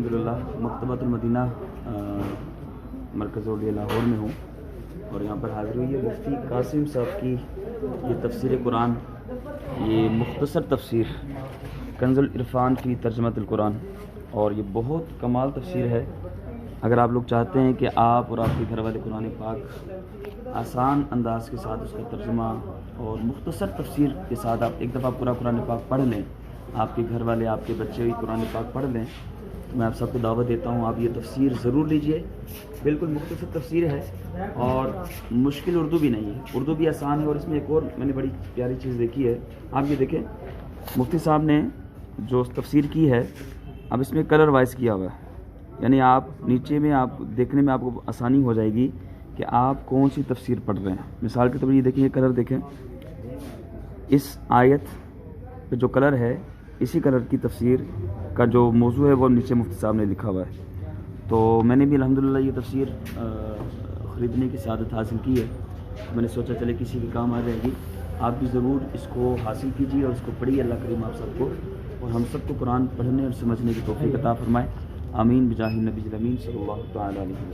الحمدللہ مکتبۃ المدینہ مرکز اولیاء لاہور میں ہوں اور یہاں پر حاضر ہوئی ہے مفتی قاسم صاحب کی یہ تفسیر قرآن، یہ مختصر تفسیر کنز العرفان فی ترجمۃ القرآن، اور یہ بہت کمال تفسیر ہے۔ اگر آپ لوگ چاہتے ہیں کہ آپ اور آپ کے گھر والے قرآن پاک آسان انداز کے ساتھ اس کا ترجمہ اور مختصر تفسیر کے ساتھ آپ ایک دفعہ پورا قرآن پاک پڑھ لیں، آپ کے گھر والے آپ کے بچے بھی قرآن پاک پڑھ لیں، تو میں آپ سب کو دعوت دیتا ہوں آپ یہ تفسیر ضرور لیجئے۔ بالکل مختصر تفسیر ہے اور مشکل اردو بھی نہیں ہے، اردو بھی آسان ہے۔ اور اس میں ایک اور میں نے بڑی پیاری چیز دیکھی ہے، آپ یہ دیکھیں مفتی صاحب نے جو تفسیر کی ہے، اب اس میں کلر وائز کیا ہوا ہے، یعنی آپ نیچے میں آپ دیکھنے میں آپ کو آسانی ہو جائے گی کہ آپ کون سی تفسیر پڑھ رہے ہیں۔ مثال کے طور پر یہ دیکھیں، یہ کلر دیکھیں، اس آیت پہ جو کلر ہے اسی کلر کی تفسیر کا جو موضوع ہے وہ نیچے مفتی صاحب نے لکھا ہوا ہے۔ تو میں نے بھی الحمدللہ یہ تفسیر خریدنے کی سعادت حاصل کی ہے، میں نے سوچا چلے کسی کے کام آ جائے گی۔ آپ بھی ضرور اس کو حاصل کیجیے اور اس کو پڑھیے۔ اللہ کریم آپ سب کو اور ہم سب کو قرآن پڑھنے اور سمجھنے کی توفیق عطا فرمائے، آمین بجاہ النبی الامین صلی اللہ تعالی علیہ وسلم۔